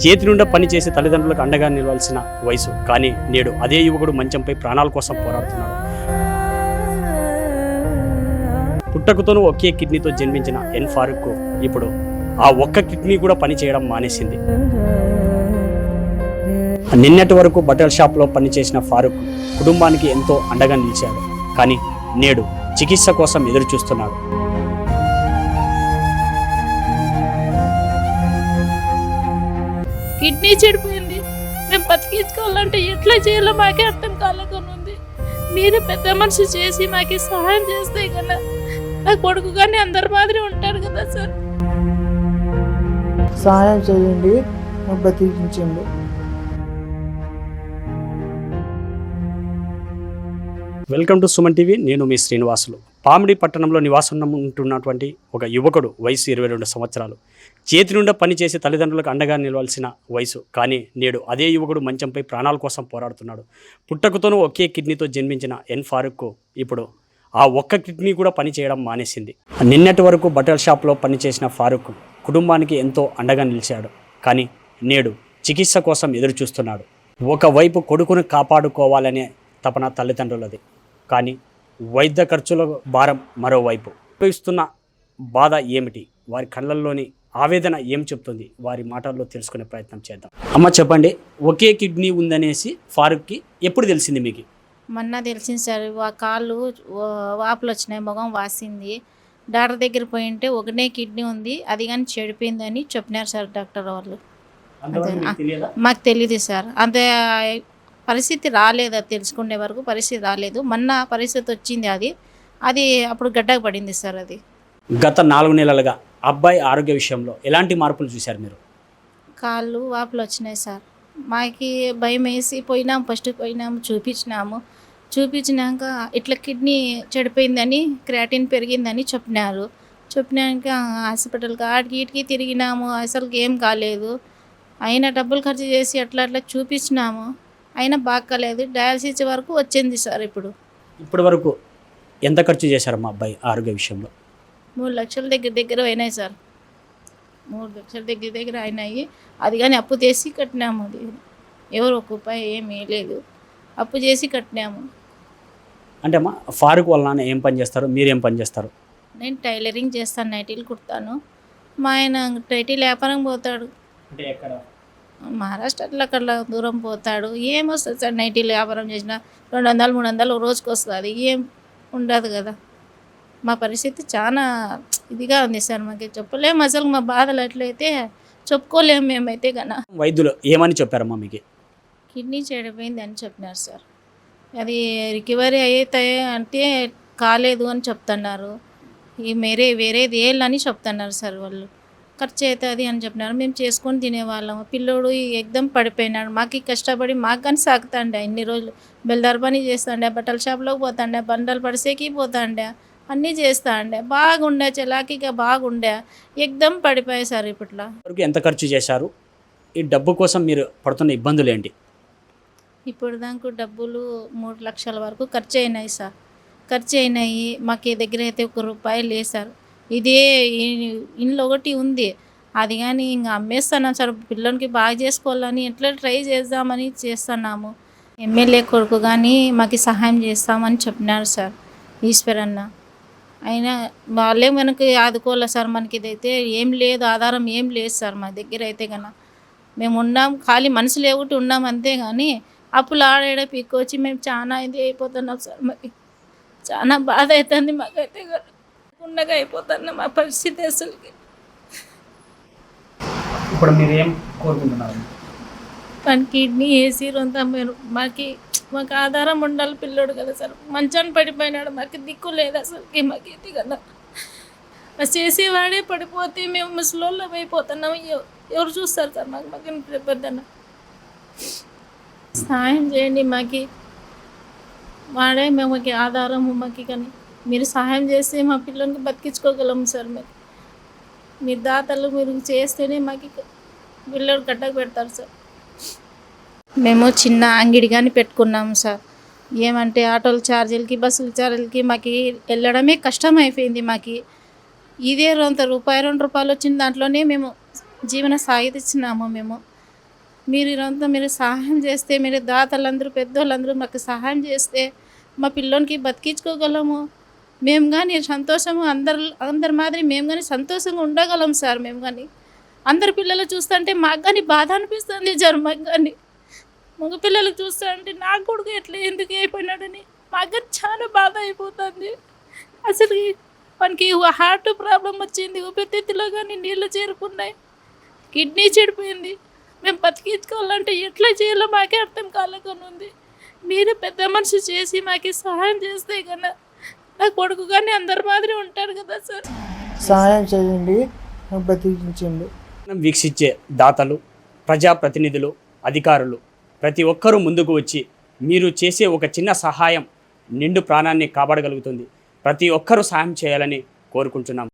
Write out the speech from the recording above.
చేతి నుండి పనిచేసే తల్లిదండ్రులకు అండగా నిలవాల్సిన వయసు, కానీ నేడు అదే యువకుడు మంచంపై ప్రాణాల కోసం పోరాడుతున్నాడు. పుట్టకతోనూ ఒకే కిడ్నీతో జన్మించిన ఎన్ ఫారూక్ ఇప్పుడు ఆ ఒక్క కిడ్నీ కూడా పనిచేయడం మానేసింది. నిన్నటి వరకు బట్టల షాప్లో పనిచేసిన ఫారూక్ కుటుంబానికి ఎంతో అండగా నిలిచాడు, కానీ నేడు చికిత్స కోసం ఎదురు చూస్తున్నాడు. కిడ్నీ చెడిపోయింది, మేము బతికించుకోవాలంటే ఎట్లా చేయాలో మాకే అర్థం కాలేకుండా మీరే పెద్ద మనిషి చేసి మాకు సహాయం చేస్తే కదా నా కొడుకు కానీ అందరి మాదిరి ఉంటారు కదా సార్. సహాయం చేయండి, మాకు బతికించండి. Welcome to Suman TV. నేను మీ శ్రీనివాసులు. పామిడి పట్టణంలో నివాసం ఉంటున్నటువంటి ఒక యువకుడు, వయసు 22 సంవత్సరాలు. చేతి నుండి పనిచేసే తల్లిదండ్రులకు అండగా నిలవాల్సిన వయసు, కానీ నేడు అదే యువకుడు మంచంపై ప్రాణాల కోసం పోరాడుతున్నాడు. పుట్టకతోనూ ఒకే కిడ్నీతో జన్మించిన ఎన్ ఫారూక్ ఇప్పుడు ఆ ఒక్క కిడ్నీ కూడా పనిచేయడం మానేసింది. నిన్నటి వరకు బట్టల షాప్లో పనిచేసిన ఫారూక్ కుటుంబానికి ఎంతో అండగా నిలిచాడు, కానీ నేడు చికిత్స కోసం ఎదురు చూస్తున్నాడు. ఒకవైపు కొడుకును కాపాడుకోవాలనే తపన తల్లిదండ్రులది, కానీ వైద్య ఖర్చుల భారం మరోవైపు. ఉపయోగిస్తున్న బాధ ఏమిటి, వారి కళ్ళల్లోని ఆవేదన ఏం చెప్తుంది, వారి మాటల్లో తెలుసుకునే ప్రయత్నం చేద్దాం. అమ్మ చెప్పండి, ఒకే కిడ్నీ ఉందనేసి ఫారూక్కి ఎప్పుడు తెలిసింది మీకు? మొన్న తెలిసింది సార్, కాళ్ళు వాపులు వచ్చినాయి, ముఖం వాసింది. డాక్టర్ దగ్గర పోయింటే ఒకటే కిడ్నీ ఉంది, అది కానీ చెడిపోయిందని చెప్పినారు సార్ డాక్టర్ వాళ్ళు. మాకు తెలియదు సార్, అంత పరిస్థితి రాలేదు, అది తెలుసుకునే వరకు పరిస్థితి రాలేదు. మొన్న పరిస్థితి వచ్చింది, అది అప్పుడు గడ్డకు పడింది సార్. అది గత 4 నెలలుగా అబ్బాయి ఆరోగ్య విషయంలో ఎలాంటి మార్పులు చూశారు మీరు? కాళ్ళు వాపులు వచ్చినాయి సార్. మాకి భయం వేసి ఫస్ట్ పోయినాము, చూపించినాక ఇట్లా కిడ్నీ చెడిపోయిందని, క్రియాటిన్ పెరిగిందని చెప్పినాక హాస్పిటల్కి ఆడికి ఇటుకి తిరిగినాము, అసలు ఏం కాలేదు. అయినా డబ్బులు ఖర్చు చేసి అట్లా చూపించినాము, అయినా బాగా కాలేదు. డయాలసిస్ వరకు వచ్చింది సార్. ఇప్పటి వరకు ఎంత ఖర్చు చేశారు మా అబ్బాయి ఆరోగ్య విషయంలో? 3 లక్షల దగ్గర అయినాయి సార్. 3 లక్షల దగ్గర అయినాయి. అది కానీ అప్పు చేసి కట్టినాము. అది ఎవరు ఒక రూపాయి ఏమీ లేదు, అప్పు చేసి కట్టినాము. అంటే అమ్మా, ఫారూక్ వాళ్ళ నాన్న ఏం పని చేస్తారు, మీరేం పని చేస్తారు? నేను టైలరింగ్ చేస్తాను, నైటీలు కుడతాను. మా ఆయన నైటీలు వ్యాపారం పోతాడు. అంటే ఎక్కడ? మహారాష్ట్రలో అక్కడ దూరం పోతాడు. ఏమొస్తుంది సార్, నైటీలు వ్యాపారం చేసిన 200-300 రోజుకి వస్తుంది, ఏం ఉండదు కదా. మా పరిస్థితి చాలా ఇదిగా ఉంది సార్. మాకు చెప్పలేము అసలు, మా బాధలు ఎట్లయితే చెప్పుకోలేము మేమైతే కన్నా. వైద్యులు ఏమని చెప్పారమ్మా మీకు? కిడ్నీ చెడిపోయింది అని చెప్పినారు సార్. అది రికవరీ అవుతాయి అంటే కాలేదు అని చెప్తున్నారు. వేరేది వేయాలని చెప్తున్నారు సార్ వాళ్ళు. ఖర్చు అవుతుంది అని చెప్పినారు. మేము చేసుకొని తినేవాళ్ళము. పిల్లోడు ఎగ్దం పడిపోయినాడు. మాకు కష్టపడి మాకు కానీ సాగుతాండే, ఇన్ని రోజులు బెల్దార్ పని చేస్తాండే, బట్టల షాప్లోకి పోతాండే, బండలు పడిసేకి పోతాండే, అన్నీ చేస్తాండే, బాగుండే, చలాకీగా బాగుండే. ఎగ్దం పడిపోయాయి సార్. ఇప్పట్లో ఎంత ఖర్చు చేశారు? ఈ డబ్బు కోసం మీరు పడుతున్న ఇబ్బందులు ఏంటి? ఇప్పుడు దానికి డబ్బులు 3 లక్షల వరకు ఖర్చు అయినాయి సార్. మాకు దగ్గర అయితే 1 రూపాయి లేదు సార్. ఇదే ఇంట్లో ఒకటి ఉంది, అది కానీ ఇంకా అమ్మేస్తున్నాం సార్. పిల్లలకి బాగా చేసుకోవాలని ఎట్లా ట్రై చేద్దామని చేస్తున్నాము. ఎమ్మెల్యే కొడుకు కానీ మాకు సహాయం చేస్తామని చెప్పినారు సార్, ఈశ్వరన్న. అయినా వాళ్ళే మనకి ఆదుకోవాలి సార్. మనకి ఇదైతే ఏం లేదు, ఆధారం ఏం లేదు సార్ మా దగ్గర అయితే కన్నా. మేము ఉన్నాం, ఖాళీ మనసు లేకుంటే ఉన్నాం అంతే, కానీ అప్పులు ఆడేడ పీక్కొచ్చి మేము చాలా ఇది అయిపోతున్నాం సార్. మాకు చాలా బాధ అవుతుంది, మాకైతే ఉండగా అయిపోతున్నాం మా పరిస్థితి అసలుకి. ఇప్పుడు మీరు ఏం కోరుకుంటున్నారు? మన కిడ్నీ వేసి రొంత మీరు మాకు ఆధారం ఉండాలి. పిల్లోడు కదా సార్, మంచాన్ని పడిపోయినాడు, మాకు దిక్కు లేదు అసలుకి. మాకైతే కదా చేసేవాడే పడిపోతే మేము ముసలోళ్ళు అయిపోతున్నాం. ఎవరు చూస్తారు సార్ మాకు పెద్దన్న? సహాయం చేయండి మాకు, వాడే మేమకి ఆధారము మాకు. కానీ మీరు సహాయం చేస్తే మా పిల్లలకి బతికించుకోగలము సార్. మీరు దాతలు మీరు చేస్తేనే మాకు పిల్లలు గడ్డకు పెడతారు సార్. మేము చిన్న అంగిడి కానీ పెట్టుకున్నాము సార్. ఏమంటే ఆటోల ఛార్జీలకి, బస్సుల ఛార్జీలకి మాకు వెళ్ళడమే కష్టం అయిపోయింది. మాకు ఇదే రూపాయి 2 రూపాయలు వచ్చిన దాంట్లోనే మేము జీవన సాగిస్తున్నాము. మేము మీరు సహాయం చేస్తే, మీరు దాతలందరూ పెద్దోళ్ళందరూ మాకు సహాయం చేస్తే మా పిల్లోనికి బతికించుకోగలము. మేము కానీ సంతోషము అందరి మాదిరి మేము కానీ సంతోషంగా ఉండగలం సార్. మేము కానీ అందరి పిల్లలు చూస్తుంటే మాకు కానీ బాధ అనిపిస్తుంది మాకు కానీ. మగ పిల్లలు చూస్తా అంటే నా కొడుకు ఎట్లా ఎందుకు అయిపోయినాడని మాకు కానీ చాలా బాధ అయిపోతుంది. అసలు మనకి హార్ట్ ప్రాబ్లం వచ్చింది, ఊపిరితిత్తులో కానీ నీళ్ళు చేరుకున్నాయి, కిడ్నీ చెడిపోయింది. మేము బతికించుకోవాలంటే ఎట్లా చేయాలో మాకే అర్థం కాలేకనుంది. మీరు పెద్ద మనిషి చేసి మాకు సహాయం చేస్తే కన్నా నా కొడుకు కానీ అందరి మాదిరి ఉంటారు కదా సార్. సహాయం చేయండి, నాకు బతికించండి. వీక్షించే దాతలు, ప్రజాప్రతినిధులు, అధికారులు ప్రతి ఒక్కరూ ముందుకు వచ్చి మీరు చేసే ఒక చిన్న సహాయం నిండు ప్రాణాన్ని కాపాడగలుగుతుంది. ప్రతి ఒక్కరూ సహాయం చేయాలని కోరుకుంటున్నాం.